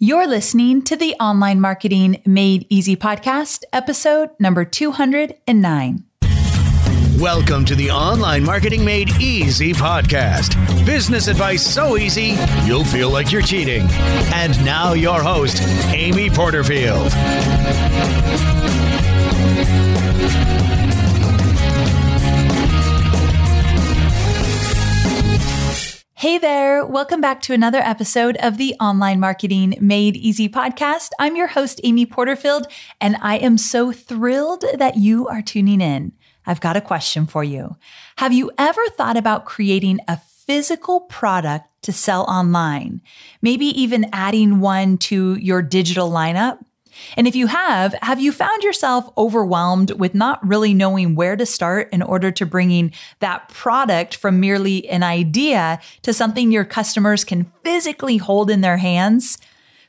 You're listening to the Online Marketing Made Easy podcast, episode number 209. Welcome to the Online Marketing Made Easy podcast. Business advice so easy, you'll feel like you're cheating. And now your host, Amy Porterfield. Hey there, welcome back to another episode of the Online Marketing Made Easy podcast. I'm your host, Amy Porterfield, and I am so thrilled that you are tuning in. I've got a question for you. Have you ever thought about creating a physical product to sell online? Maybe even adding one to your digital lineup? And if you have you found yourself overwhelmed with not really knowing where to start in order to bringing that product from merely an idea to something your customers can physically hold in their hands?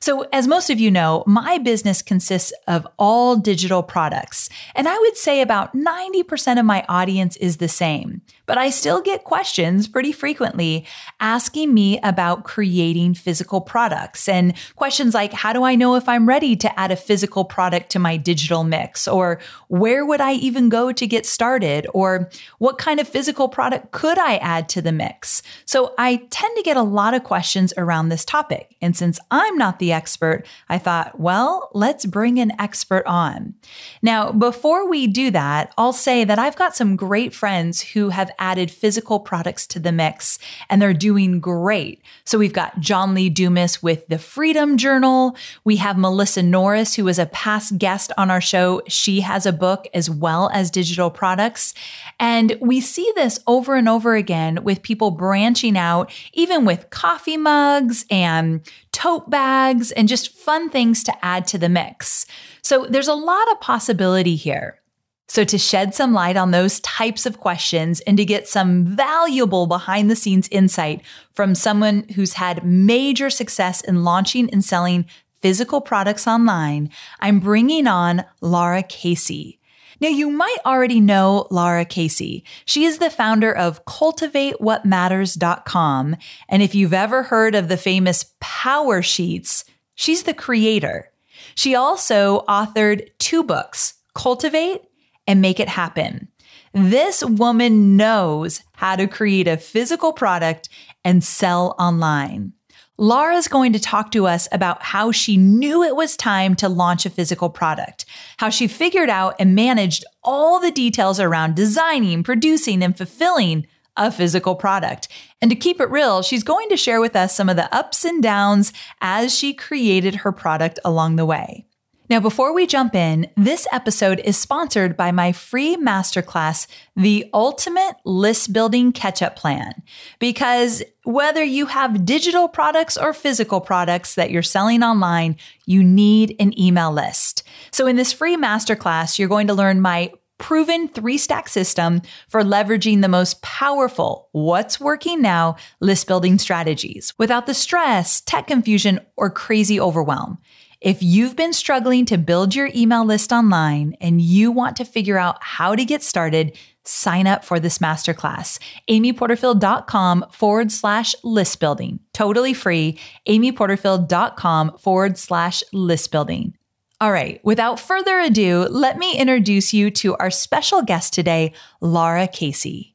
So as most of you know, my business consists of all digital products, and I would say about 90% of my audience is the same. But I still get questions pretty frequently asking me about creating physical products, and questions like, how do I know if I'm ready to add a physical product to my digital mix? Or where would I even go to get started? Or what kind of physical product could I add to the mix? So I tend to get a lot of questions around this topic. And since I'm not the expert, I thought, well, let's bring an expert on. Now, before we do that, I'll say that I've got some great friends who have added physical products to the mix, and they're doing great. So we've got John Lee Dumas with the Freedom Journal. We have Melissa Norris, who was a past guest on our show. She has a book as well as digital products. And we see this over and over again with people branching out, even with coffee mugs and tote bags and just fun things to add to the mix. So there's a lot of possibility here. So to shed some light on those types of questions and to get some valuable behind the scenes insight from someone who's had major success in launching and selling physical products online, I'm bringing on Lara Casey. Now, you might already know Lara Casey. She is the founder of CultivateWhatMatters.com. And if you've ever heard of the famous Power Sheets, she's the creator. She also authored 2 books, Cultivate and Make It Happen. This woman knows how to create a physical product and sell online. Lara's going to talk to us about how she knew it was time to launch a physical product, how she figured out and managed all the details around designing, producing, and fulfilling a physical product. And to keep it real, she's going to share with us some of the ups and downs as she created her product along the way. Now, before we jump in, this episode is sponsored by my free masterclass, The Ultimate List Building Catch-Up Plan. Because whether you have digital products or physical products that you're selling online, you need an email list. So in this free masterclass, you're going to learn my proven 3-stack system for leveraging the most powerful, what's working now, list building strategies without the stress, tech confusion, or crazy overwhelm. If you've been struggling to build your email list online and you want to figure out how to get started, sign up for this masterclass. amyporterfield.com/list building. Totally free. amyporterfield.com/list building. All right. Without further ado, let me introduce you to our special guest today, Lara Casey.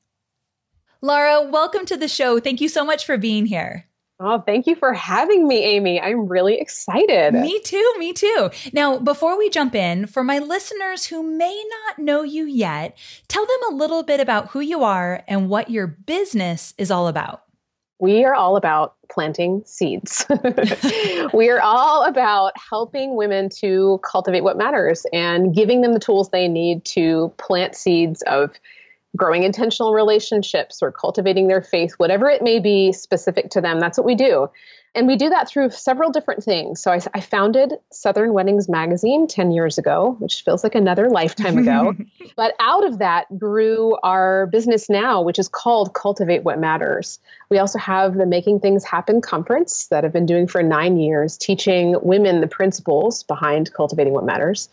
Lara, welcome to the show. Thank you so much for being here. Oh, thank you for having me, Amy. I'm really excited. Me too. Now, before we jump in, for my listeners who may not know you yet, tell them a little bit about who you are and what your business is all about. We are all about planting seeds. We are all about helping women to cultivate what matters and giving them the tools they need to plant seeds of growing intentional relationships or cultivating their faith, whatever it may be specific to them. That's what we do. And we do that through several different things. So I founded Southern Weddings Magazine 10 years ago, which feels like another lifetime ago. But out of that grew our business now, which is called Cultivate What Matters. We also have the Making Things Happen conference that I've been doing for 9 years, teaching women the principles behind cultivating what matters.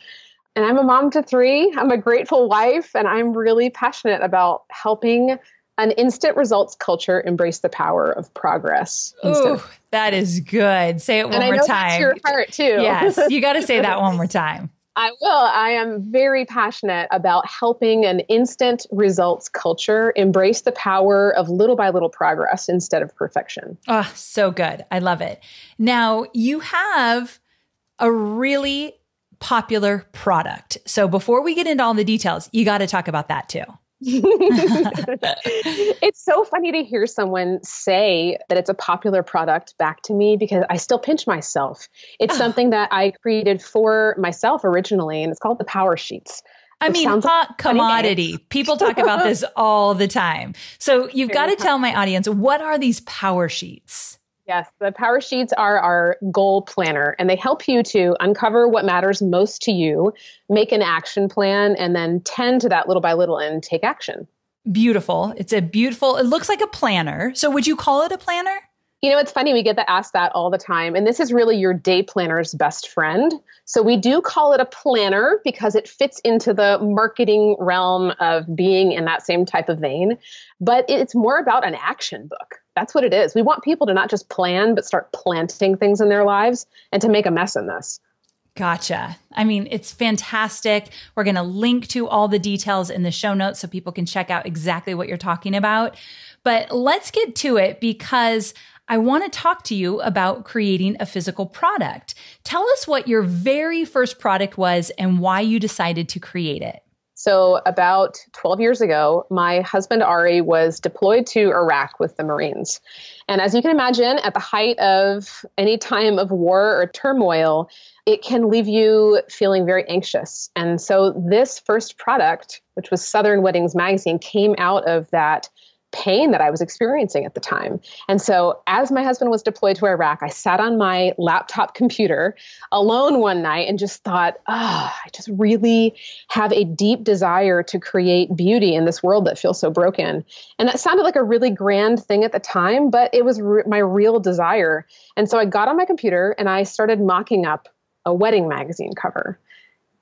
And I'm a mom to 3. I'm a grateful wife, and I'm really passionate about helping An instant results culture, embrace the power of progress. Ooh, that is good. Say it one more time. That's your heart too. Yes, you got to say that one more time. I will. I am very passionate about helping an instant results culture embrace the power of little by little progress instead of perfection. Oh, so good. I love it. Now, you have a really popular product. So before we get into all the details, you got to talk about that too. It's so funny to hear someone say that it's a popular product back to me because I still pinch myself. It's something that I created for myself originally, and it's called the Power Sheets. I mean, hot commodity. People talk about this all the time. So you've got to tell my audience, what are these Power Sheets? Yes, the Power Sheets are our goal planner, and they help you to uncover what matters most to you, make an action plan, and then tend to that little by little and take action. Beautiful. It looks like a planner. So would you call it a planner? You know, it's funny, we get asked that all the time, and this is really your day planner's best friend. So we do call it a planner because it fits into the marketing realm of being in that same type of vein, but it's more about an action book. That's what it is. We want people to not just plan, but start planting things in their lives and to make a mess in this. Gotcha. I mean, it's fantastic. We're going to link to all the details in the show notes so people can check out exactly what you're talking about. But let's get to it because I want to talk to you about creating a physical product. Tell us what your very first product was and why you decided to create it. So about 12 years ago, my husband, Ari, was deployed to Iraq with the Marines. And as you can imagine, at the height of any time of war or turmoil, it can leave you feeling very anxious. And so this first product, which was Southern Weddings Magazine, came out of that pain that I was experiencing at the time. And so as my husband was deployed to Iraq, I sat on my laptop computer alone one night and just thought, I just really have a deep desire to create beauty in this world that feels so broken. And that sounded like a really grand thing at the time, but it was my real desire. And so I got on my computer and I started mocking up a wedding magazine cover.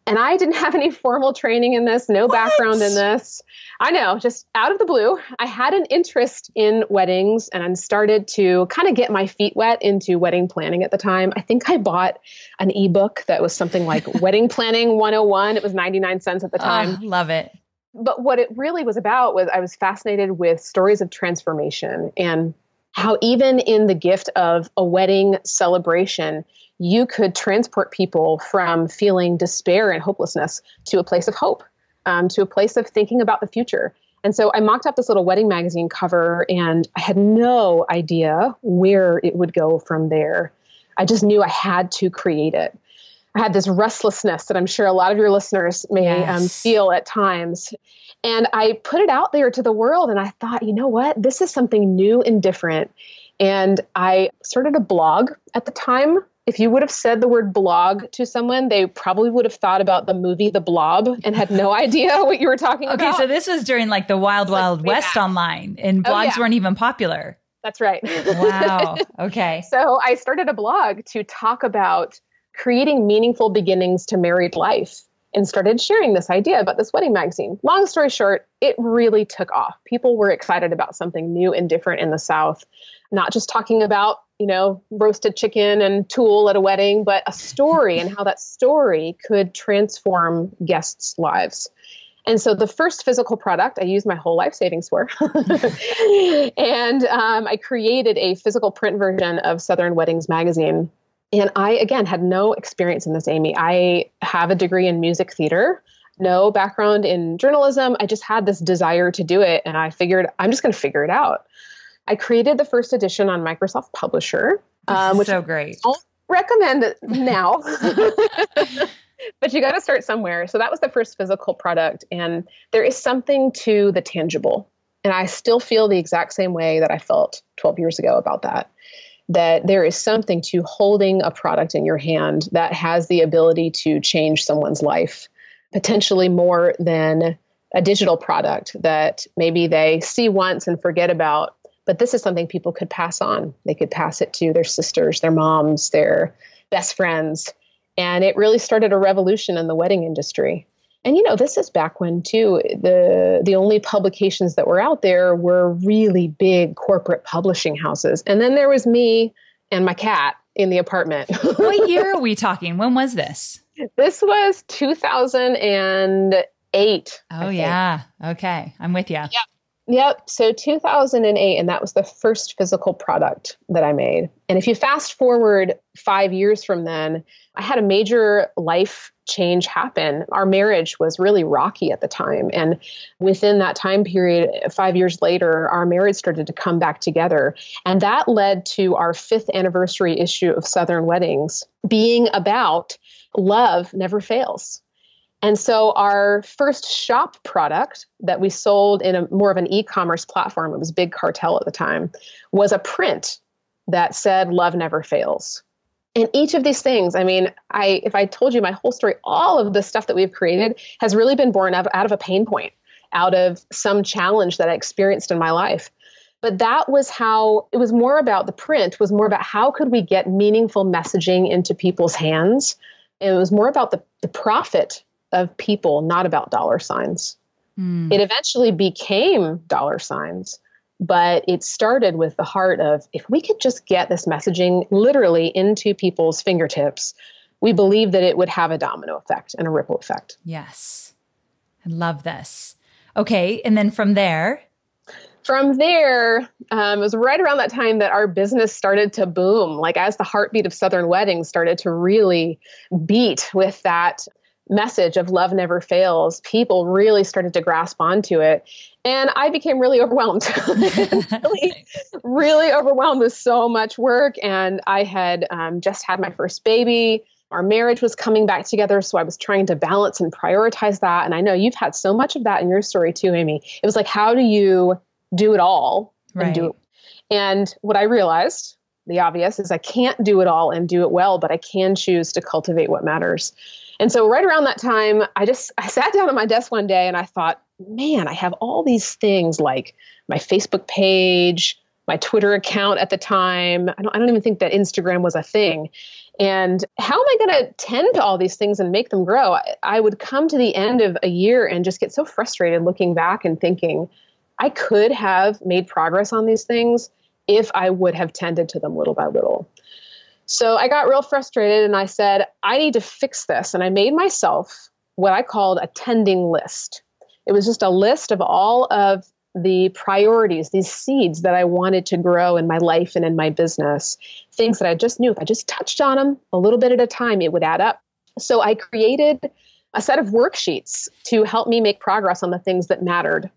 And I didn't have any formal training in this, no background in this. I know, just out of the blue, I had an interest in weddings and I started to kind of get my feet wet into wedding planning at the time. I think I bought an ebook that was something like Wedding Planning 101. It was 99 cents at the time. Love it. But what it really was about was I was fascinated with stories of transformation and how even in the gift of a wedding celebration, you could transport people from feeling despair and hopelessness to a place of hope, to a place of thinking about the future. And so I mocked up this little wedding magazine cover and I had no idea where it would go from there. I just knew I had to create it. I had this restlessness that I'm sure a lot of your listeners may feel at times. And I put it out there to the world and I thought, you know what, this is something new and different. And I started a blog at the time. If you would have said the word blog to someone, they probably would have thought about the movie The Blob and had no idea what you were talking about. Okay, so this was during like the Wild West online and blogs weren't even popular. That's right. Wow. Okay. So I started a blog to talk about creating meaningful beginnings to married life and started sharing this idea about this wedding magazine. Long story short, it really took off. People were excited about something new and different in the South, not just talking about roasted chicken and tulle at a wedding, but a story and how that story could transform guests' lives. And so the first physical product I used my whole life savings for. And I created a physical print version of Southern Weddings Magazine. And I, again, had no experience in this, Amy. I have a degree in music theater, no background in journalism. I just had this desire to do it. And I figured I'm just going to figure it out. I created the first edition on Microsoft Publisher, which is so great. I don't recommend it now, but you got to start somewhere. So that was the first physical product. And there is something to the tangible. And I still feel the exact same way that I felt 12 years ago about that there is something to holding a product in your hand that has the ability to change someone's life, potentially more than a digital product that maybe they see once and forget about. But this is something people could pass on. They could pass it to their sisters, their moms, their best friends. And it really started a revolution in the wedding industry. And, this is back when too, the only publications that were out there were really big corporate publishing houses. And then there was me and my cat in the apartment. What year are we talking? When was this? This was 2008. Oh, yeah. Okay. I'm with you. Yep. So 2008, and that was the first physical product that I made. And if you fast forward 5 years from then, I had a major life change happen. Our marriage was really rocky at the time. And within that time period, 5 years later, our marriage started to come back together. And that led to our 5th anniversary issue of Southern Weddings being about love never fails. And so our first shop product that we sold in a more of an e-commerce platform, it was Big Cartel at the time, was a print that said, "Love never fails." And each of these things, if I told you my whole story, all of the stuff that we've created has really been born out of a pain point, out of some challenge that I experienced in my life. But that was how, it was more about the print, was more about how could we get meaningful messaging into people's hands. And it was more about the profit of people, not about dollar signs. It eventually became dollar signs, but it started with the heart of, if we could just get this messaging literally into people's fingertips, we believe that it would have a domino effect and a ripple effect. Yes. I love this. Okay. And then from there, it was right around that time that our business started to boom. Like as the heartbeat of Southern Weddings started to really beat with that message of love never fails, people really started to grasp onto it. And I became really overwhelmed, really overwhelmed with so much work. And I had just had my first baby. Our marriage was coming back together. So I was trying to balance and prioritize that. And I know you've had so much of that in your story too, Amy. It was like, how do you do it all and do it? And what I realized, the obvious, is I can't do it all and do it well, but I can choose to cultivate what matters. And so right around that time, I sat down at my desk one day and I thought, man, I have all these things like my Facebook page, my Twitter account at the time. I don't even think that Instagram was a thing. And how am I going to tend to all these things and make them grow? I would come to the end of a year and just get so frustrated looking back and thinking, I could have made progress on these things if I would have tended to them little by little. So I got real frustrated and I said, I need to fix this. And I made myself what I called a tending list. It was just a list of all of the priorities, these seeds that I wanted to grow in my life and in my business, things that I just knew if I just touched on them a little bit at a time, it would add up. So I created a set of worksheets to help me make progress on the things that mattered,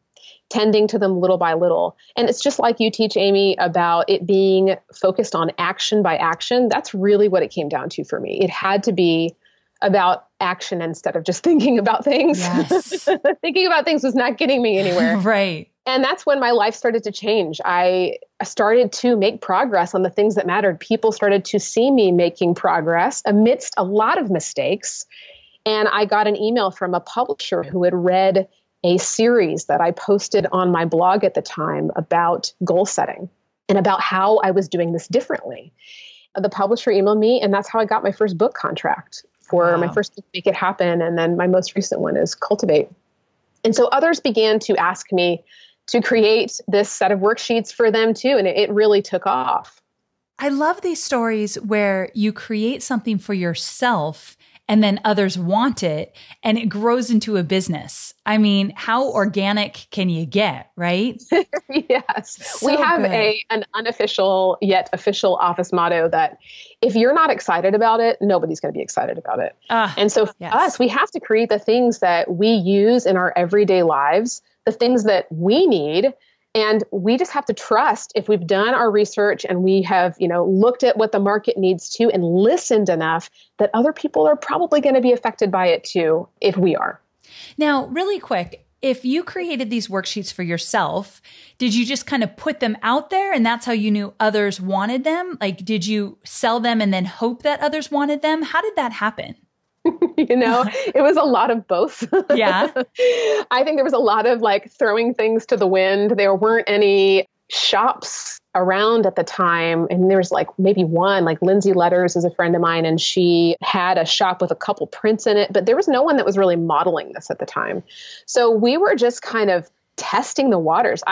tending to them little by little. And it's just like you teach, Amy, about it being focused on action by action. That's really what it came down to for me. It had to be about action instead of just thinking about things. Yes. Thinking about things was not getting me anywhere. Right. And that's when my life started to change. I started to make progress on the things that mattered. People started to see me making progress amidst a lot of mistakes. And I got an email from a publisher who had read a series that I posted on my blog at the time about goal setting and about how I was doing this differently. The publisher emailed me, and that's how I got my first book contract for my first book, Make It Happen. And then my most recent one is Cultivate. And so others began to ask me to create this set of worksheets for them too. And it really took off. I love these stories where you create something for yourself and then others want it and it grows into a business. I mean, how organic can you get, right? Yes. So we have good. an unofficial yet official office motto that if you're not excited about it, nobody's going to be excited about it. And so for us, we have to create the things that we use in our everyday lives, the things that we need. And we just have to trust if we've done our research and we have, looked at what the market needs to and listened enough that other people are probably going to be affected by it too, if we are. Now, really quick, if you created these worksheets for yourself, did you just kind of put them out there and that's how you knew others wanted them? Like, did you sell them and then hope that others wanted them? How did that happen? It was a lot of both. Yeah. I think there was a lot of throwing things to the wind. There weren't any shops around at the time. And there was like maybe one, like Lindsay Letters is a friend of mine, and she had a shop with a couple prints in it, but there was no one that was really modeling this at the time. So we were just kind of testing the waters.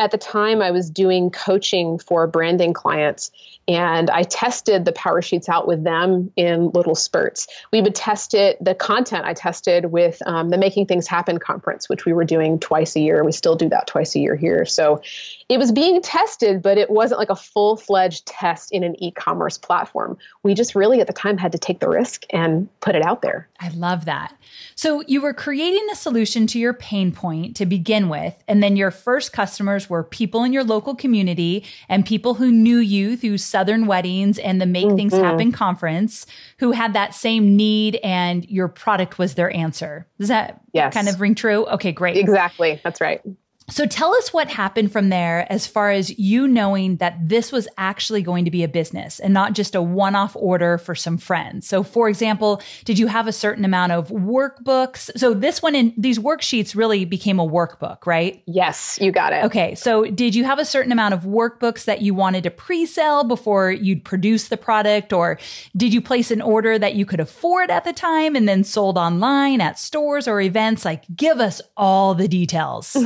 At the time, I was doing coaching for branding clients, and I tested the power sheets out with them in little spurts. We would test it, the content I tested with the Making Things Happen conference, which we were doing twice a year. We still do that twice a year here. So it was being tested, but it wasn't like a full-fledged test in an e-commerce platform. We just really at the time had to take the risk and put it out there. I love that. So you were creating the solution to your pain point to begin with, and then your first customers were people in your local community and people who knew you through Southern Weddings and the Make Things Happen conference who had that same need, and your product was their answer. Does that kind of ring true? Okay, great. Exactly. That's right. So tell us what happened from there as far as you knowing that this was actually going to be a business and not just a one-off order for some friends. So for example, did you have a certain amount of workbooks? So this one in these worksheets really became a workbook, right? Yes, you got it. Okay. So did you have a certain amount of workbooks that you wanted to pre-sell before you'd produce the product? Or did you place an order that you could afford at the time and then sold online at stores or events? Like, give us all the details.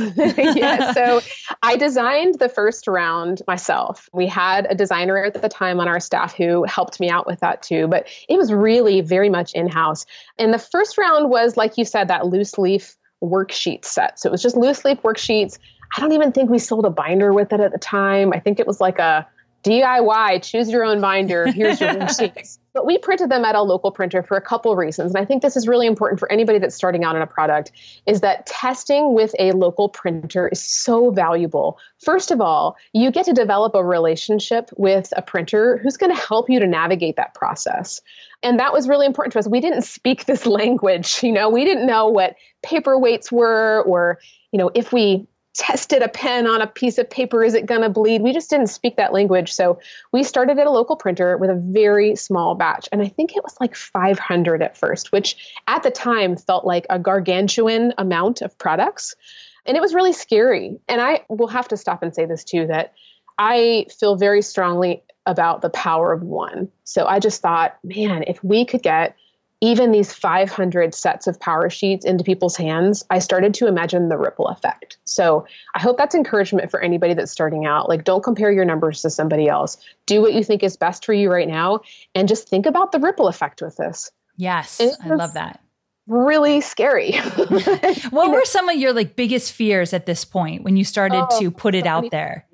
Yeah, so I designed the first round myself. We had a designer at the time on our staff who helped me out with that too, but it was really very much in-house. And the first round was, like you said, that loose leaf worksheet set. So it was just loose leaf worksheets. I don't even think we sold a binder with it at the time. I think it was like a DIY, choose your own binder, here's your worksheets. But we printed them at a local printer for a couple reasons. And I think this is really important for anybody that's starting out on a product, is that testing with a local printer is so valuable. First of all, you get to develop a relationship with a printer who's going to help you to navigate that process. And that was really important to us. We didn't speak this language. We didn't know what paper weights were, or, if we tested a pen on a piece of paper, is it going to bleed? We just didn't speak that language. So we started at a local printer with a very small batch. And I think it was like 500 at first, which at the time felt like a gargantuan amount of products. And it was really scary. And I will have to stop and say this too, that I feel very strongly about the power of one. So I just thought, man, if we could get even these 500 sets of power sheets into people's hands, I started to imagine the ripple effect. So I hope that's encouragement for anybody that's starting out. Like, don't compare your numbers to somebody else. Do what you think is best for you right now, and just think about the ripple effect with this. Yes, I love that. Really scary. What were some of your biggest fears at this point when you started to put it out there?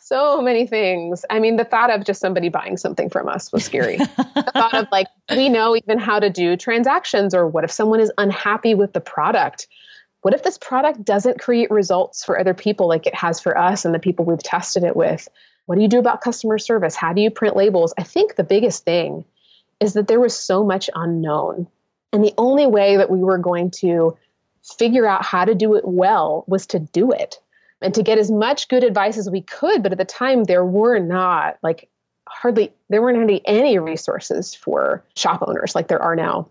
So many things. I mean, the thought of just somebody buying something from us was scary. The thought of we know even how to do transactions, or what if someone is unhappy with the product? What if this product doesn't create results for other people like it has for us and the people we've tested it with? What do you do about customer service? How do you print labels? I think the biggest thing is that there was so much unknown. And the only way that we were going to figure out how to do it well was to do it. And to get as much good advice as we could. But at the time, there weren't really any resources for shop owners like there are now.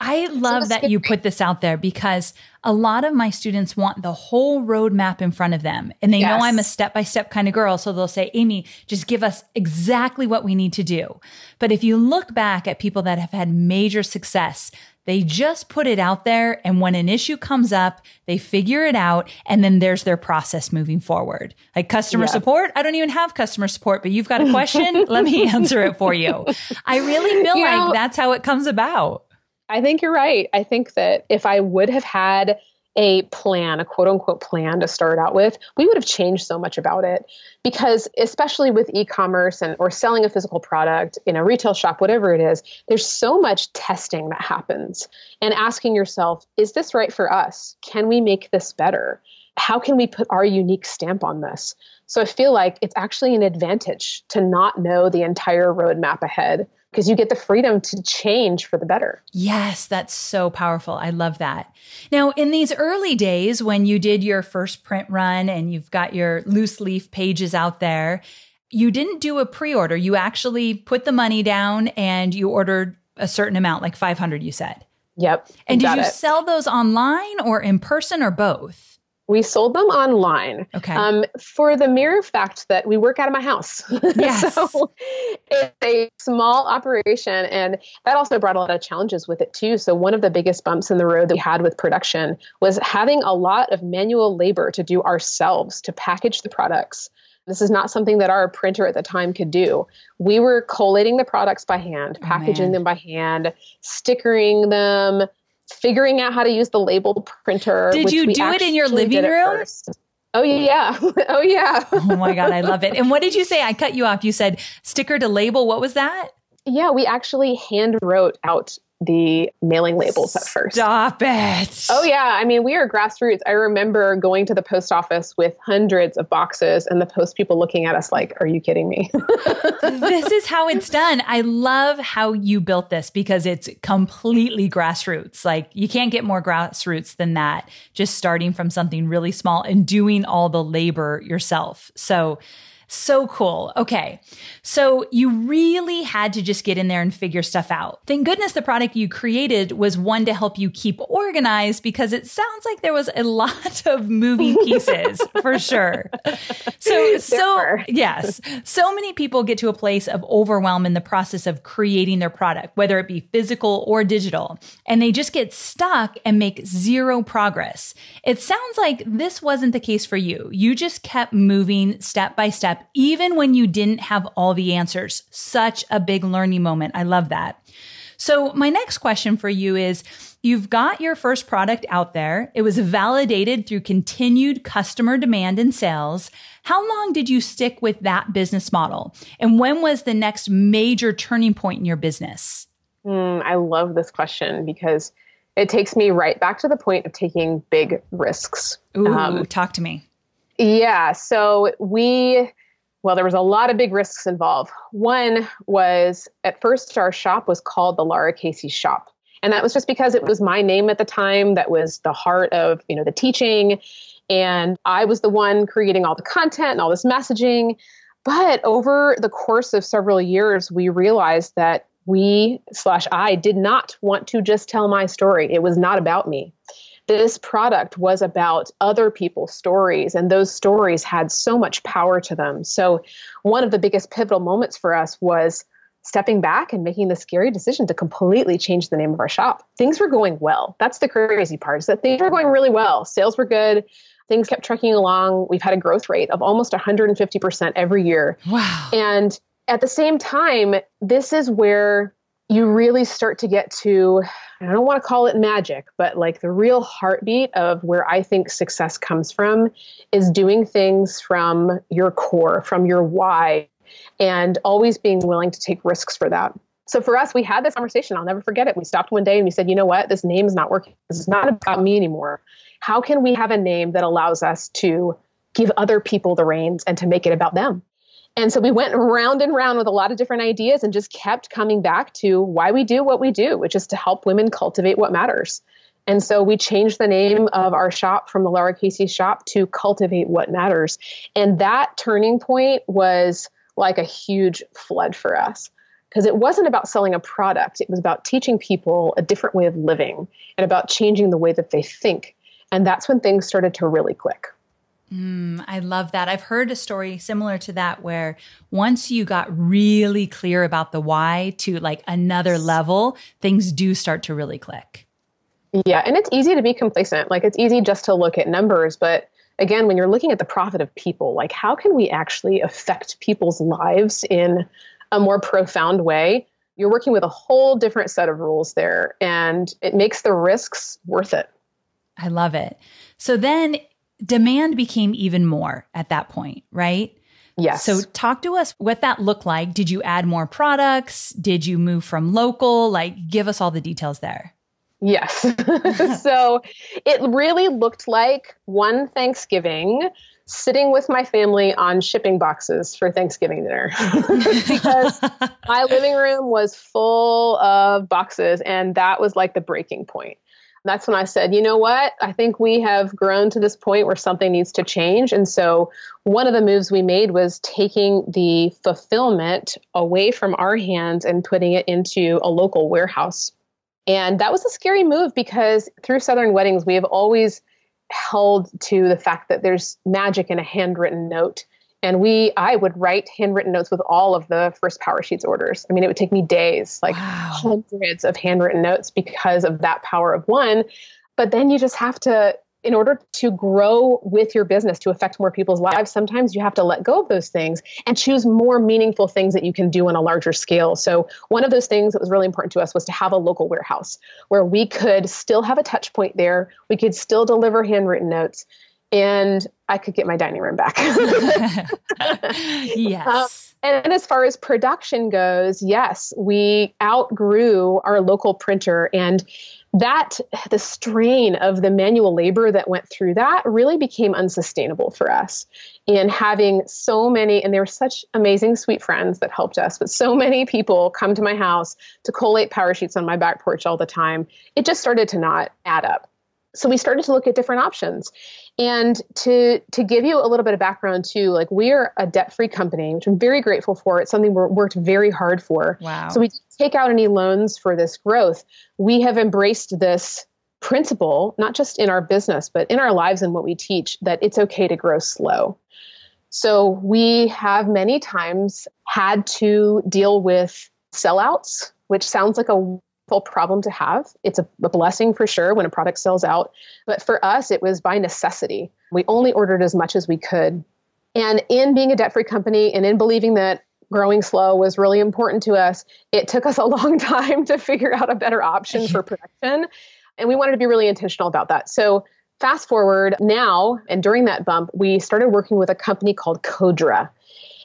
I love that you put this out there, because a lot of my students want the whole roadmap in front of them. And they know I'm a step-by-step kind of girl. So they'll say, Amy, just give us exactly what we need to do. But if you look back at people that have had major success, they just put it out there. And when an issue comes up, they figure it out. And then there's their process moving forward. Like customer support. I don't even have customer support, but you've got a question. Let me answer it for you. I really feel like that's how it comes about. I think you're right. I think that if I would have had a plan, a quote unquote plan to start out with, we would have changed so much about it. Because especially with e-commerce or selling a physical product in a retail shop, whatever it is, there's so much testing that happens, and asking yourself, is this right for us? Can we make this better? How can we put our unique stamp on this? So I feel like it's actually an advantage to not know the entire roadmap ahead, because you get the freedom to change for the better. Yes, that's so powerful. I love that. Now, in these early days, when you did your first print run and you've got your loose leaf pages out there, you didn't do a pre-order. You actually put the money down and you ordered a certain amount, like 500, you said. Yep. And did you sell those online or in person or both? We sold them online. Okay. For the mere fact that we work out of my house. Yes. So it's a small operation. And that also brought a lot of challenges with it too. So one of the biggest bumps in the road that we had with production was having a lot of manual labor to do ourselves to package the products. This is not something that our printer at the time could do. We were collating the products by hand, packaging them by hand, stickering them, figuring out how to use the label printer. Did you do it in your living room? Oh, yeah. Oh, yeah. Oh, my God. I love it. And what did you say? I cut you off. You said sticker to label. What was that? Yeah, we actually hand wrote out the mailing labels at first. Stop it. Oh, yeah. I mean, we are grassroots. I remember going to the post office with hundreds of boxes and the post people looking at us like, are you kidding me? This is how it's done. I love how you built this because it's completely grassroots. Like you can't get more grassroots than that. Just starting from something really small and doing all the labor yourself. So cool. Okay. So you really had to just get in there and figure stuff out. Thank goodness the product you created was one to help you keep organized because it sounds like there was a lot of moving pieces for sure. Yes. So many people get to a place of overwhelm in the process of creating their product, whether it be physical or digital, and they just get stuck and make zero progress. It sounds like this wasn't the case for you. You just kept moving step by step even when you didn't have all the answers. Such a big learning moment. I love that. So my next question for you is, you've got your first product out there. It was validated through continued customer demand and sales. How long did you stick with that business model? And when was the next major turning point in your business? I love this question because it takes me right back to the point of taking big risks. Ooh, talk to me. Yeah. So there was a lot of big risks involved. One was, at first, our shop was called the Lara Casey Shop. And that was just because it was my name at the time. That was the heart of, the teaching. And I was the one creating all the content and all this messaging. But over the course of several years, we realized that I did not want to just tell my story. It was not about me. This product was about other people's stories, and those stories had so much power to them. So one of the biggest pivotal moments for us was stepping back and making the scary decision to completely change the name of our shop. Things were going well. That's the crazy part, is that things were going really well. Sales were good. Things kept trucking along. We've had a growth rate of almost 150% every year. Wow. And at the same time, this is where you really start to get to, I don't want to call it magic, but like the real heartbeat of where I think success comes from is doing things from your core, from your why, and always being willing to take risks for that. So for us, we had this conversation. I'll never forget it. We stopped one day and we said, you know what? This name is not working. This is not about me anymore. How can we have a name that allows us to give other people the reins and to make it about them? And so we went round and round with a lot of different ideas and just kept coming back to why we do what we do, which is to help women cultivate what matters. And so we changed the name of our shop from the Lara Casey Shop to Cultivate What Matters. And that turning point was like a huge flood for us, because it wasn't about selling a product. It was about teaching people a different way of living and about changing the way that they think. And that's when things started to really click. I love that. I've heard a story similar to that where once you got really clear about the why to like another level, things do start to really click. Yeah. And it's easy to be complacent. Like it's easy just to look at numbers. But again, when you're looking at the profit of people, like how can we actually affect people's lives in a more profound way? You're working with a whole different set of rules there, and it makes the risks worth it. I love it. So then demand became even more at that point, right? Yes. So talk to us what that looked like. Did you add more products? Did you move from local? Like, give us all the details there. Yes. So it really looked like one Thanksgiving sitting with my family on shipping boxes for Thanksgiving dinner because my living room was full of boxes, and that was like the breaking point. That's when I said, you know what? I think we have grown to this point where something needs to change. And so one of the moves we made was taking the fulfillment away from our hands and putting it into a local warehouse. And that was a scary move because through Southern Weddings, we have always held to the fact that there's magic in a handwritten note. And I would write handwritten notes with all of the first Power Sheets orders. I mean, it would take me days, like hundreds of handwritten notes because of that power of one. But then you just have to, in order to grow with your business, to affect more people's lives, sometimes you have to let go of those things and choose more meaningful things that you can do on a larger scale. So one of those things that was really important to us was to have a local warehouse where we could still have a touch point there. We could still deliver handwritten notes, and I could get my dining room back. Yes. And as far as production goes, yes, we outgrew our local printer, and the strain of the manual labor that went through that really became unsustainable for us. And having so many, and they were such amazing, sweet friends that helped us, but so many people come to my house to collate Power Sheets on my back porch all the time, it just started to not add up. So we started to look at different options. And to give you a little bit of background too, like we're a debt-free company, which I'm very grateful for. It's something we're worked very hard for. Wow. So we didn't take out any loans for this growth. We have embraced this principle, not just in our business, but in our lives and what we teach, that it's okay to grow slow. So we have many times had to deal with sellouts, which sounds like a problem to have. It's a blessing for sure when a product sells out. But for us, it was by necessity. We only ordered as much as we could. And in being a debt-free company and in believing that growing slow was really important to us, it took us a long time to figure out a better option for production. And we wanted to be really intentional about that. So fast forward now, and during that bump, we started working with a company called Codra.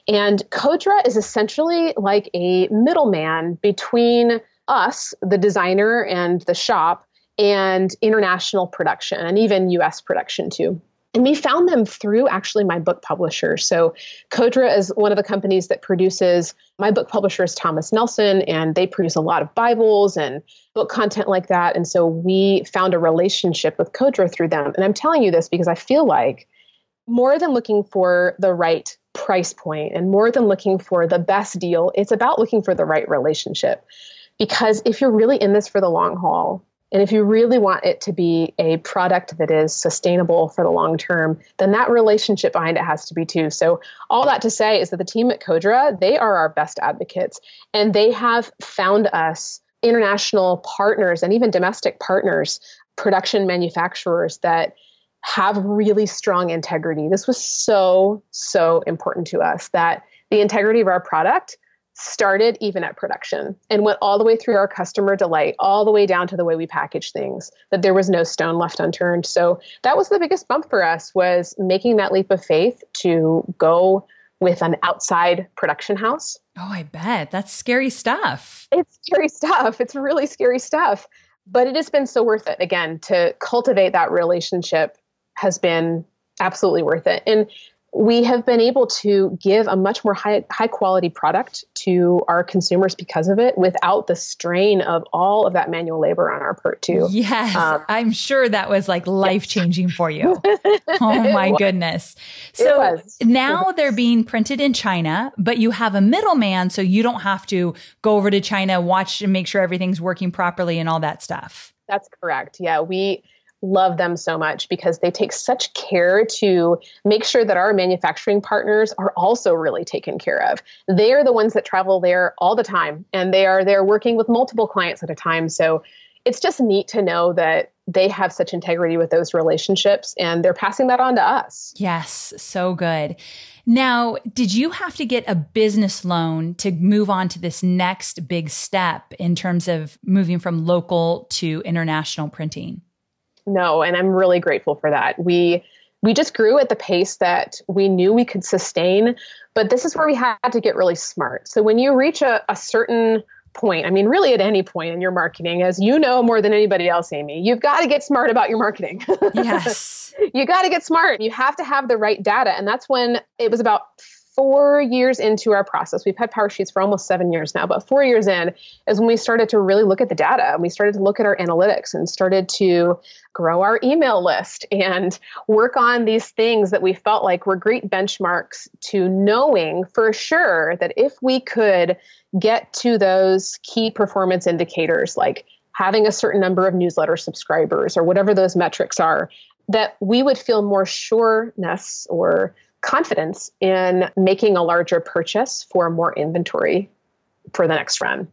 And Codra is essentially like a middleman between us, the designer and the shop, and international production, and even US production too. And we found them through actually my book publisher. So Codra is one of the companies that produces, my book publisher is Thomas Nelson, and they produce a lot of Bibles and book content like that. And so we found a relationship with Codra through them. And I'm telling you this because I feel like more than looking for the right price point and more than looking for the best deal, it's about looking for the right relationship. Because if you're really in this for the long haul, and if you really want it to be a product that is sustainable for the long term, then that relationship behind it has to be too. So all that to say is that the team at Codra, they are our best advocates, and they have found us international partners and even domestic partners, production manufacturers that have really strong integrity. This was so important to us, that the integrity of our product started even at production and went all the way through our customer delight, all the way down to the way we package things, that there was no stone left unturned. So that was the biggest bump for us, was making that leap of faith to go with an outside production house. Oh, I bet. That's scary stuff. It's scary stuff. It's really scary stuff. But it has been so worth it. Again, to cultivate that relationship has been absolutely worth it. And we have been able to give a much more high quality product to our consumers because of it, without the strain of all of that manual labor on our part too. Yes. I'm sure that was like life-changing for you. Oh my goodness. So now they're being printed in China, but you have a middleman, so you don't have to go over to China, watch and make sure everything's working properly and all that stuff. That's correct. Yeah. We love them so much because they take such care to make sure that our manufacturing partners are also really taken care of. They're the ones that travel there all the time, and they are there working with multiple clients at a time. So it's just neat to know that they have such integrity with those relationships, and they're passing that on to us. Yes, so good. Now, did you have to get a business loan to move on to this next big step in terms of moving from local to international printing? No, and I'm really grateful for that. We just grew at the pace that we knew we could sustain, but this is where we had to get really smart. So when you reach a certain point, I mean, really at any point in your marketing, as you know more than anybody else, Amy, you've got to get smart about your marketing. Yes. You got to get smart. You have to have the right data. And that's when it was about 4 years into our process. We've had Power Sheets for almost 7 years now, but 4 years in is when we started to really look at the data, and we started to look at our analytics and started to grow our email list and work on these things that we felt like were great benchmarks to knowing for sure that if we could get to those key performance indicators, like having a certain number of newsletter subscribers or whatever those metrics are, that we would feel more sureness or confidence in making a larger purchase for more inventory for the next run.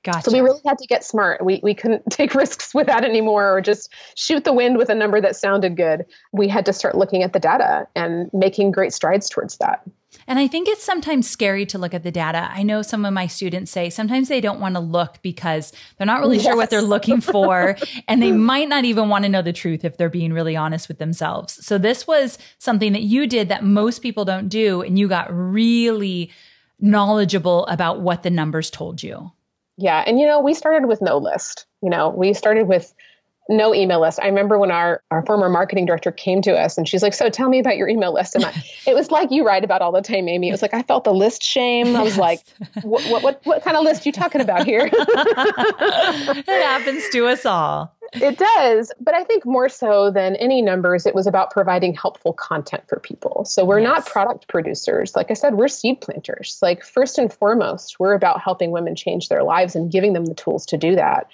Gotcha. So we really had to get smart. We couldn't take risks with that anymore or just shoot the wind with a number that sounded good. We had to start looking at the data and making great strides towards that. And I think it's sometimes scary to look at the data. I know some of my students say sometimes they don't want to look because they're not really sure what they're looking for. And they might not even want to know the truth if they're being really honest with themselves. So this was something that you did that most people don't do. And you got really knowledgeable about what the numbers told you. Yeah. And, we started with no list. We started with no email list. I remember when our former marketing director came to us and she's like, so tell me about your email list. And it was like you write about all the time, Amy. It was like, I felt the list shame. I was like, what kind of list are you talking about here? It happens to us all. It does. But I think more so than any numbers, it was about providing helpful content for people. So we're not product producers. Like I said, we're seed planters. Like first and foremost, we're about helping women change their lives and giving them the tools to do that.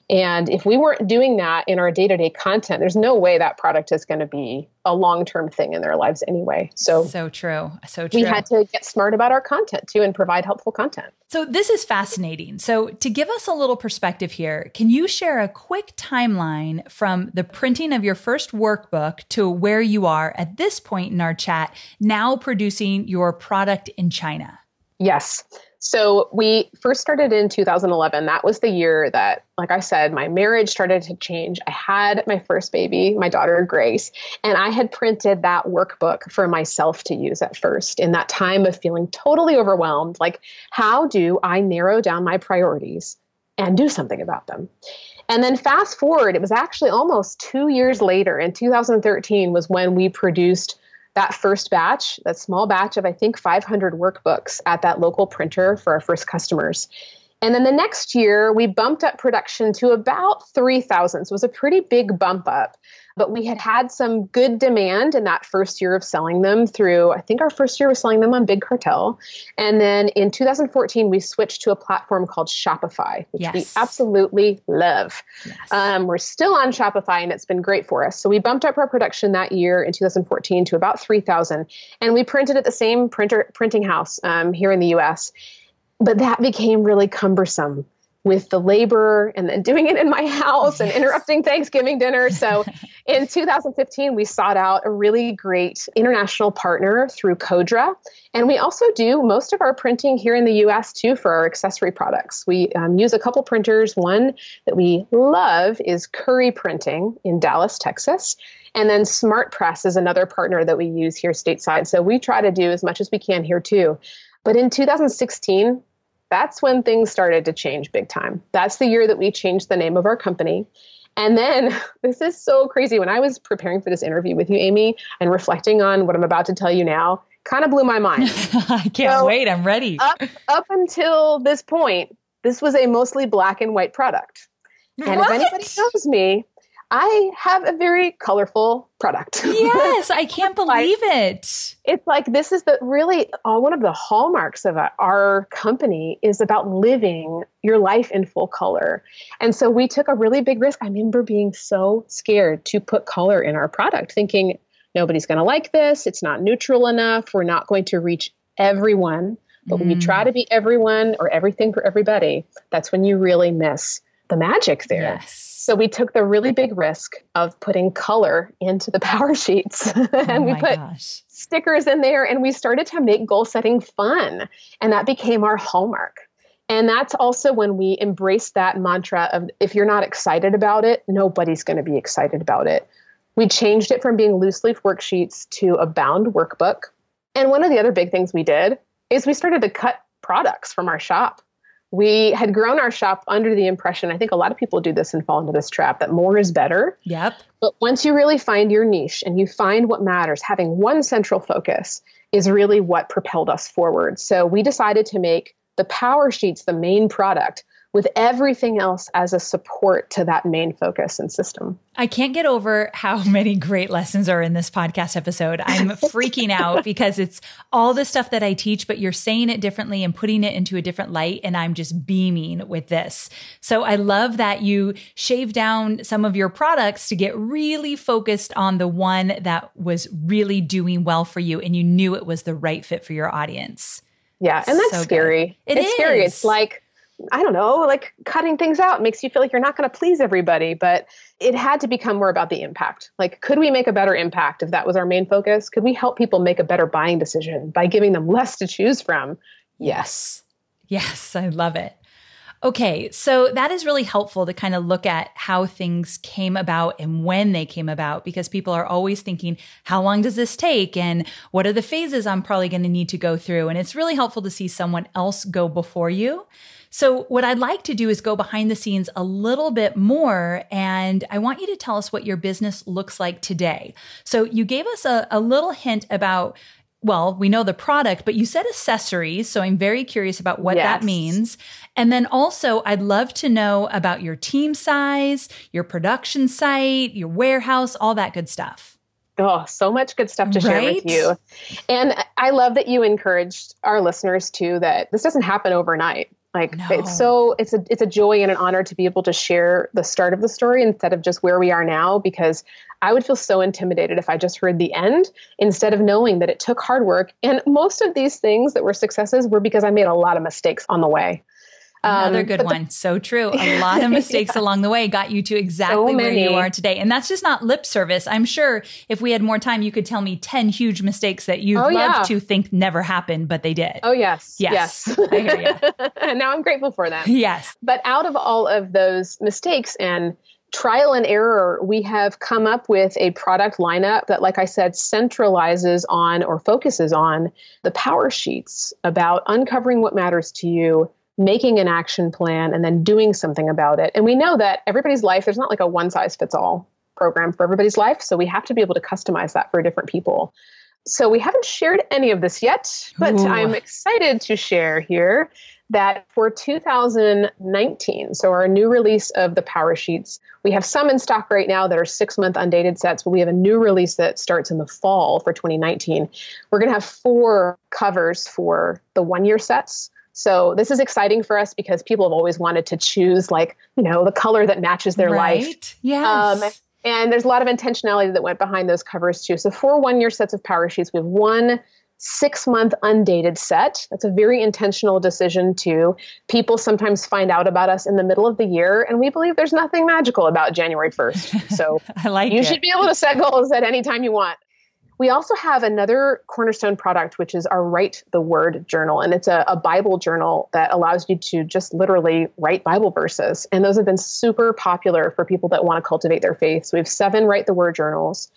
And if we weren't doing that in our day-to-day content, there's no way that product is going to be a long-term thing in their lives anyway. So true. So true. We had to get smart about our content too and provide helpful content. So this is fascinating. So to give us a little perspective here, can you share a quick timeline from the printing of your first workbook to where you are at this point in our chat, now producing your product in China? Yes. So we first started in 2011. That was the year that, like I said, my marriage started to change. I had my first baby, my daughter, Grace, and I had printed that workbook for myself to use at first in that time of feeling totally overwhelmed. Like, how do I narrow down my priorities and do something about them? And then fast forward, it was actually almost 2 years later in 2013 was when we produced that first batch, that small batch of, I think, 500 workbooks at that local printer for our first customers. And then the next year, we bumped up production to about 3,000. So it was a pretty big bump up. But we had some good demand in that first year of selling them through, I think our first year was selling them on Big Cartel. And then in 2014, we switched to a platform called Shopify, which we absolutely love. Yes. We're still on Shopify and it's been great for us. So we bumped up our production that year in 2014 to about 3,000. And we printed at the same printing house here in the US. But that became really cumbersome with the labor and then doing it in my house and interrupting Thanksgiving dinner. So in 2015, we sought out a really great international partner through Codra. And we also do most of our printing here in the US too for our accessory products. We use a couple printers. One that we love is Curry Printing in Dallas, Texas. And then Smart Press is another partner that we use here stateside. So we try to do as much as we can here too. But in 2016, that's when things started to change big time. That's the year that we changed the name of our company. And then this is so crazy. When I was preparing for this interview with you, Amy, and reflecting on what I'm about to tell you now, kind of blew my mind. I can't wait. I'm ready. Up until this point, this was a mostly black and white product. And if anybody knows me, I have a very colorful product. Yes, I can't believe it. It's like, this is one of the hallmarks of our company is about living your life in full color. And so we took a really big risk. I remember being so scared to put color in our product, thinking nobody's going to like this. It's not neutral enough. We're not going to reach everyone. But when you try to be everyone or everything for everybody, that's when you really miss the magic there. Yes. So we took the really big risk of putting color into the power sheets and we put stickers in there and we started to make goal setting fun. And that became our hallmark. And that's also when we embraced that mantra of if you're not excited about it, nobody's going to be excited about it. We changed it from being loose leaf worksheets to a bound workbook. And one of the other big things we did is we started to cut products from our shop. We had grown our shop under the impression, I think a lot of people do this and fall into this trap, that more is better. Yep. But once you really find your niche and you find what matters, having one central focus is really what propelled us forward. So we decided to make the power sheets the main product, with everything else as a support to that main focus and system. I can't get over how many great lessons are in this podcast episode. I'm freaking out because it's all the stuff that I teach, but you're saying it differently and putting it into a different light. And I'm just beaming with this. So I love that you shaved down some of your products to get really focused on the one that was really doing well for you. And you knew it was the right fit for your audience. Yeah. And that's so scary. It's scary. It's like, I don't know, like cutting things out makes you feel like you're not going to please everybody, but it had to become more about the impact. Like, could we make a better impact if that was our main focus? Could we help people make a better buying decision by giving them less to choose from? Yes. Yes, I love it. Okay, so that is really helpful to kind of look at how things came about and when they came about, because people are always thinking, how long does this take? And what are the phases I'm probably going to need to go through? And it's really helpful to see someone else go before you. So what I'd like to do is go behind the scenes a little bit more. And I want you to tell us what your business looks like today. So you gave us a little hint about, well, we know the product, but you said accessories. So I'm very curious about what that means. And then also I'd love to know about your team size, your production site, your warehouse, all that good stuff. Oh, so much good stuff to share with you. And I love that you encouraged our listeners too, that this doesn't happen overnight. Like it's a joy and an honor to be able to share the start of the story instead of just where we are now, because I would feel so intimidated if I just heard the end instead of knowing that it took hard work. And most of these things that were successes were because I made a lot of mistakes on the way. Another good one. So true. A lot of mistakes along the way got you to exactly where you are today. And that's just not lip service. I'm sure if we had more time, you could tell me 10 huge mistakes that you'd love to think never happened, but they did. Oh, yes. Yes. I hear you. And now I'm grateful for them. Yes. But out of all of those mistakes and trial and error, we have come up with a product lineup that, like I said, centralizes on or focuses on the power sheets about uncovering what matters to you, making an action plan, and then doing something about it. And we know that everybody's life, there's not like a one size fits all program for everybody's life. So we have to be able to customize that for different people. So we haven't shared any of this yet, but I'm excited to share here that for 2019, so our new release of the power sheets, we have some in stock right now that are 6-month undated sets, but we have a new release that starts in the fall for 2019. We're going to have 4 covers for the 1-year sets. So this is exciting for us because people have always wanted to choose, like, the color that matches their life. Yes. And there's a lot of intentionality that went behind those covers too. So 4 1-year sets of power sheets, we have 1 6-month undated set. That's a very intentional decision too. People sometimes find out about us in the middle of the year, and we believe there's nothing magical about January 1st. So you should be able to set goals at any time you want. We also have another cornerstone product, which is our Write the Word journal. And it's a Bible journal that allows you to just literally write Bible verses. And those have been super popular for people that want to cultivate their faith. So we have 7 Write the Word journals.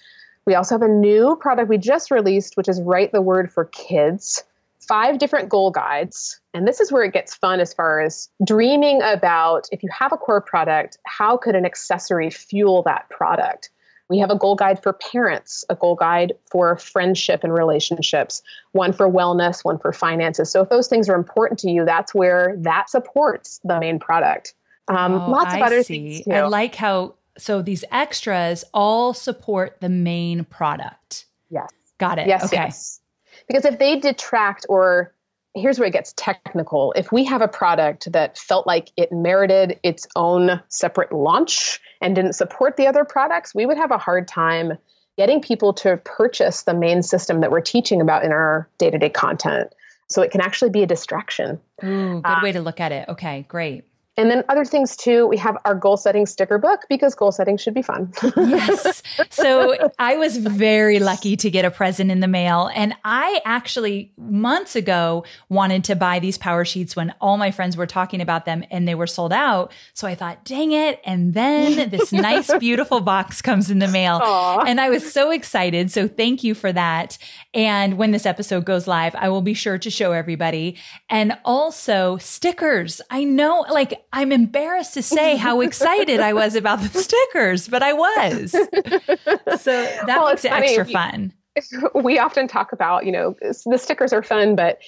We also have a new product we just released, which is Write the Word for Kids. 5 different goal guides. And this is where it gets fun as far as dreaming about, if you have a core product, how could an accessory fuel that product? We have a goal guide for parents, a goal guide for friendship and relationships, one for wellness, one for finances. So if those things are important to you, that's where that supports the main product. Lots of other things too. I like how, so these extras all support the main product. Yes. Got it. Yes, okay. Yes. Because if they detract, or here's where it gets technical, if we have a product that felt like it merited its own separate launch and didn't support the other products, we would have a hard time getting people to purchase the main system that we're teaching about in our day-to-day content. So it can actually be a distraction. Ooh, good way to look at it. Okay, great. And then other things too, we have our goal setting sticker book because goal setting should be fun. Yes. So I was very lucky to get a present in the mail. And I actually months ago wanted to buy these power sheets when all my friends were talking about them and they were sold out. So I thought, dang it. And then this nice, beautiful box comes in the mail. Aww. And I was so excited. So thank you for that. And when this episode goes live, I will be sure to show everybody. And also stickers. I know, like, I'm embarrassed to say how excited I was about the stickers, but I was. So that makes it extra fun. We often talk about, the stickers are fun, but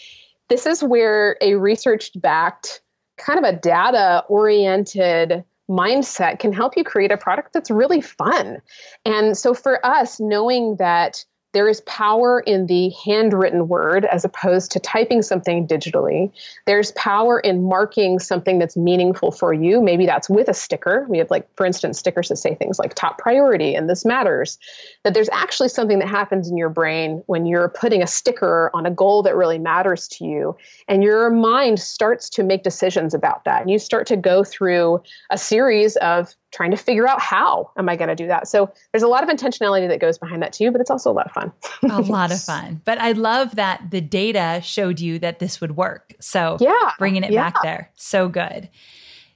this is where a research-backed kind of a data-oriented mindset can help you create a product that's really fun. And so for us, knowing that there is power in the handwritten word as opposed to typing something digitally. There's power in marking something that's meaningful for you. Maybe that's with a sticker. We have, like, for instance, stickers that say things like top priority and this matters. That there's actually something that happens in your brain when you're putting a sticker on a goal that really matters to you. And your mind starts to make decisions about that. And you start to go through a series of trying to figure out, how am I going to do that? So there's a lot of intentionality that goes behind that too, but it's also a lot of fun. A lot of fun. But I love that the data showed you that this would work. So bringing it back there. So good.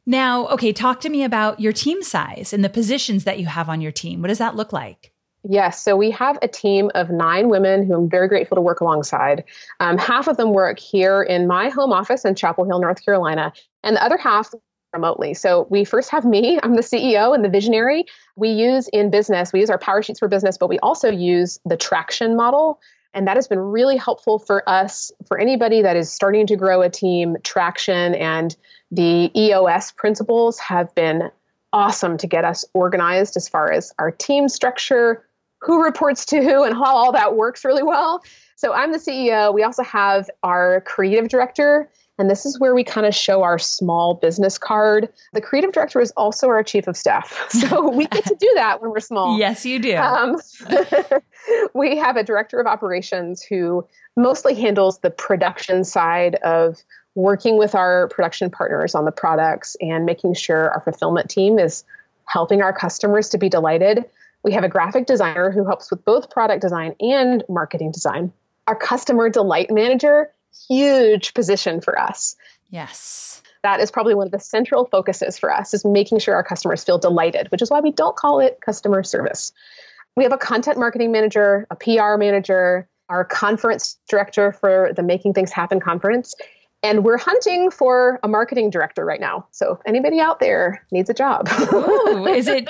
Now, okay, talk to me about your team size and the positions that you have on your team. What does that look like? Yes. So we have a team of 9 women who I'm very grateful to work alongside. Half of them work here in my home office in Chapel Hill, North Carolina, and the other half remotely. So we first have me. I'm the CEO and the visionary. We use our power sheets for business, but we also use the traction model. And that has been really helpful for us, for anybody that is starting to grow a team. Traction and the EOS principles have been awesome to get us organized as far as our team structure, who reports to who, and how all that works really well. So I'm the CEO. We also have our creative director. And this is where we kind of show our small business card. The creative director is also our chief of staff. So we get to do that when we're small. Yes, you do. We have a director of operations who mostly handles the production side of working with our production partners on the products and making sure our fulfillment team is helping our customers to be delighted. We have a graphic designer who helps with both product design and marketing design. Our customer delight manager, huge position for us. Yes. That is probably one of the central focuses for us, is making sure our customers feel delighted, which is why we don't call it customer service. We have a content marketing manager, a PR manager, our conference director for the Making Things Happen conference. And we're hunting for a marketing director right now. So if anybody out there needs a job. Ooh,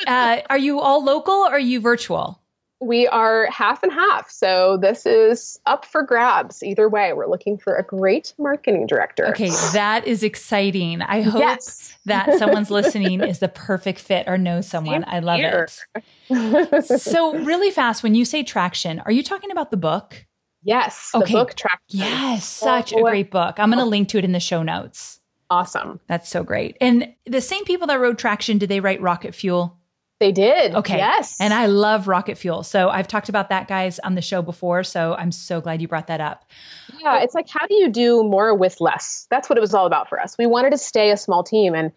are you all local or are you virtual? We are half and half. So this is up for grabs. Either way, we're looking for a great marketing director. Okay, that is exciting. I hope that someone's listening is the perfect fit or knows someone. I love it. So really fast, when you say traction, are you talking about the book? Yes, the book Traction. Yes, such a great book. I'm going to link to it in the show notes. Awesome. That's so great. And the same people that wrote Traction, did they write Rocket Fuel? They did. Okay. Yes. And I love Rocket Fuel. So I've talked about that, guys, on the show before. So I'm so glad you brought that up. Yeah. It's like, how do you do more with less? That's what it was all about for us. We wanted to stay a small team. And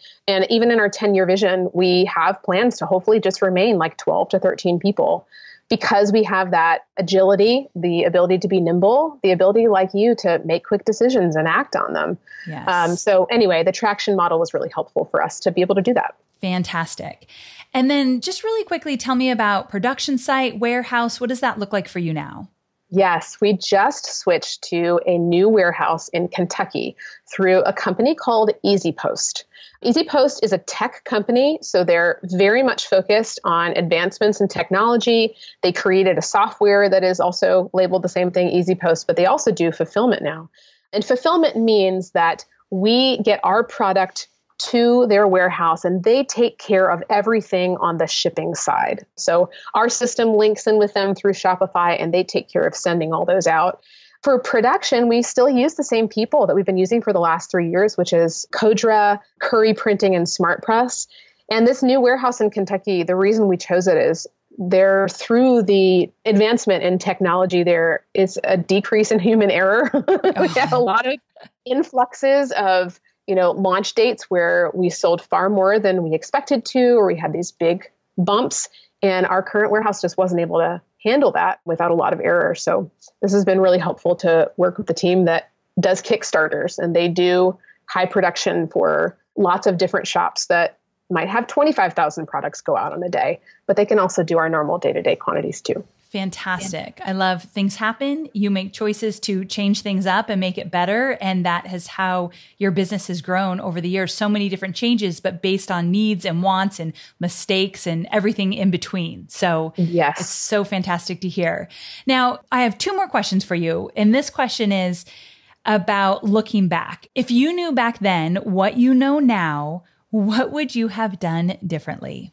even in our 10-year vision, we have plans to hopefully just remain like 12 to 13 people, because we have that agility, the ability to be nimble, the ability, like you, to make quick decisions and act on them. Yes. So anyway, the traction model was really helpful for us to be able to do that. Fantastic. And then just really quickly, tell me about production site, warehouse. What does that look like for you now? Yes, we just switched to a new warehouse in Kentucky through a company called EasyPost. EasyPost is a tech company, so they're very much focused on advancements in technology. They created a software that is also labeled the same thing, EasyPost, but they also do fulfillment now. And fulfillment means that we get our product to their warehouse and they take care of everything on the shipping side. So our system links in with them through Shopify and they take care of sending all those out. For production, we still use the same people that we've been using for the last 3 years, which is Codra, Curry Printing, and SmartPress. And this new warehouse in Kentucky, the reason we chose it is through the advancement in technology, there is a decrease in human error. We had a lot of influxes of launch dates where we sold far more than we expected to, or we had these big bumps, and our current warehouse just wasn't able to handle that without a lot of error. So this has been really helpful to work with the team that does Kickstarters, and they do high production for lots of different shops that might have 25,000 products go out on a day, but they can also do our normal day-to-day quantities too. Fantastic. I love things happen. You make choices to change things up and make it better. And that is how your business has grown over the years. So many different changes, but based on needs and wants and mistakes and everything in between. So yes, it's so fantastic to hear. Now, I have 2 more questions for you. And this question is, about looking back. If you knew back then what you know now, what would you have done differently?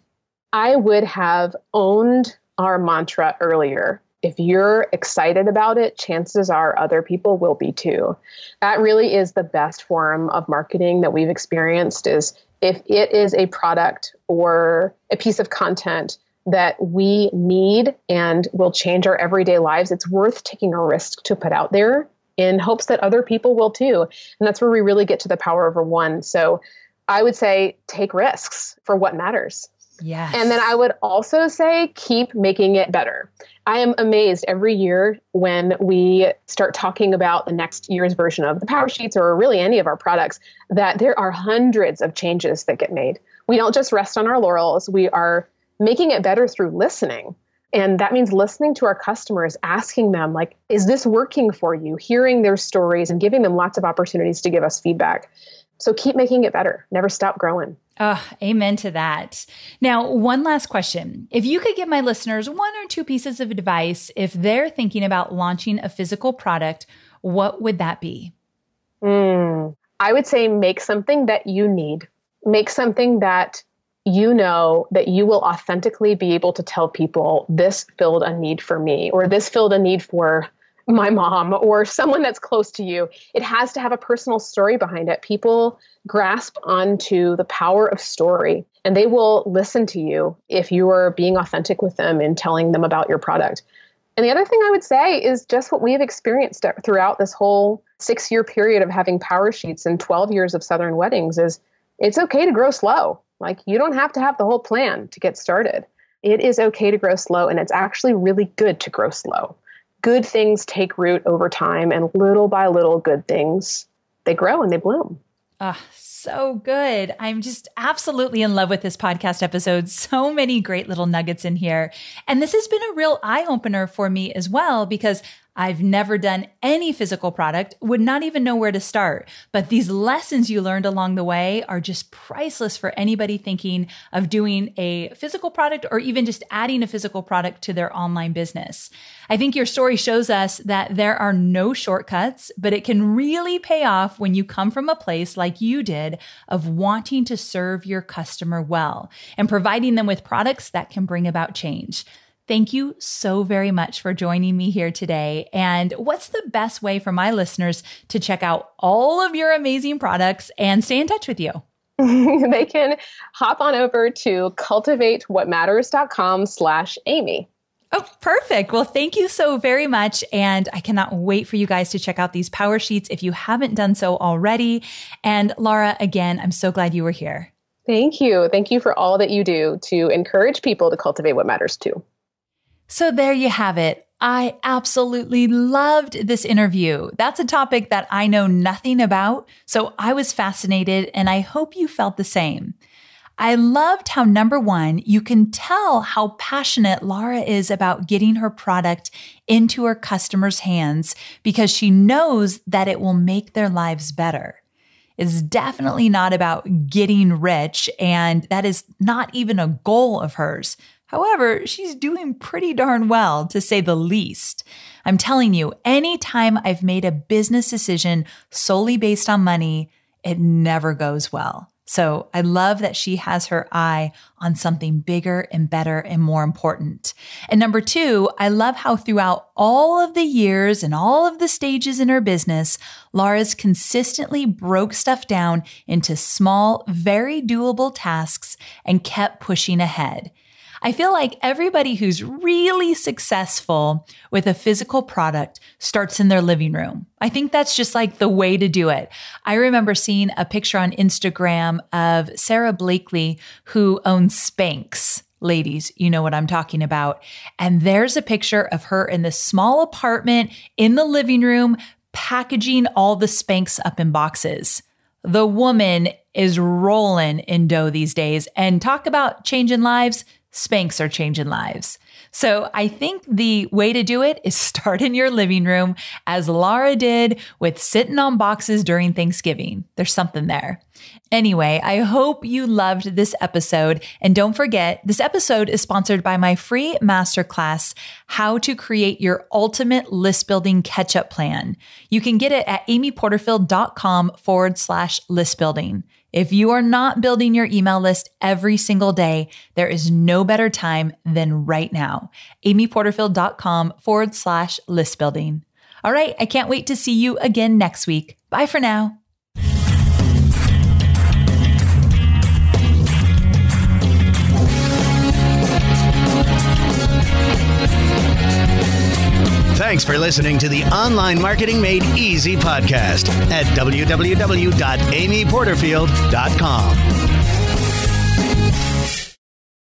I would have owned our mantra earlier. If you're excited about it, chances are other people will be too. That really is the best form of marketing that we've experienced, is if it is a product or a piece of content that we need and will change our everyday lives, it's worth taking a risk to put out there in hopes that other people will too. And that's where we really get to the power over one. So I would say take risks for what matters. Yes. And then I would also say keep making it better. I am amazed every year when we start talking about the next year's version of the Power Sheets or really any of our products, that there are hundreds of changes that get made. We don't just rest on our laurels. We are making it better through listening. And that means listening to our customers, asking them, like, is this working for you? Hearing their stories and giving them lots of opportunities to give us feedback. So keep making it better. Never stop growing. Oh, amen to that. Now, one last question. If you could give my listeners one or two pieces of advice if they're thinking about launching a physical product, what would that be? I would say make something that you need. Make something that you know that you will authentically be able to tell people, this filled a need for me, or this filled a need for my mom or someone that's close to you. It has to have a personal story behind it. People grasp onto the power of story, and they will listen to you if you are being authentic with them and telling them about your product. And the other thing I would say is just what we have experienced throughout this whole 6-year period of having Power Sheets and 12 years of Southern Weddings is it's okay to grow slow. Like, you don't have to have the whole plan to get started. It is okay to grow slow, and it's actually really good to grow slow. Good things take root over time, and little by little, good things, they grow and they bloom. Ah, so good. I'm just absolutely in love with this podcast episode. So many great little nuggets in here. And this has been a real eye-opener for me as well, because I've never done any physical product, would not even know where to start. But these lessons you learned along the way are just priceless for anybody thinking of doing a physical product or even just adding a physical product to their online business. I think your story shows us that there are no shortcuts, but it can really pay off when you come from a place like you did of wanting to serve your customer well and providing them with products that can bring about change. Thank you so very much for joining me here today. And what's the best way for my listeners to check out all of your amazing products and stay in touch with you? They can hop on over to cultivatewhatmatters.com/Amy. Oh, perfect. Well, thank you so very much. And I cannot wait for you guys to check out these Power Sheets if you haven't done so already. And Lara, again, I'm so glad you were here. Thank you. Thank you for all that you do to encourage people to cultivate what matters too. So there you have it. I absolutely loved this interview. That's a topic that I know nothing about, so I was fascinated, and I hope you felt the same. I loved how, number one, you can tell how passionate Lara is about getting her product into her customers' hands because she knows that it will make their lives better. It's definitely not about getting rich, and that is not even a goal of hers. However, she's doing pretty darn well, to say the least. I'm telling you, anytime I've made a business decision solely based on money, it never goes well. So I love that she has her eye on something bigger and better and more important. And number two, I love how throughout all of the years and all of the stages in her business, Lara's consistently broke stuff down into small, very doable tasks and kept pushing ahead. I feel like everybody who's really successful with a physical product starts in their living room. I think that's just like the way to do it. I remember seeing a picture on Instagram of Sarah Blakely, who owns Spanx. Ladies, you know what I'm talking about. And there's a picture of her in this small apartment in the living room, packaging all the Spanx up in boxes. The woman is rolling in dough these days. And talk about changing lives. Spanx are changing lives. So I think the way to do it is start in your living room, as Lara did with sitting on boxes during Thanksgiving. There's something there. Anyway, I hope you loved this episode. And don't forget, this episode is sponsored by my free masterclass, How to Create Your Ultimate List Building Catch-Up Plan. You can get it at amyporterfield.com/list building. If you are not building your email list every single day, there is no better time than right now. amyporterfield.com/list building. All right, I can't wait to see you again next week. Bye for now. Thanks for listening to the Online Marketing Made Easy podcast at www.amyporterfield.com.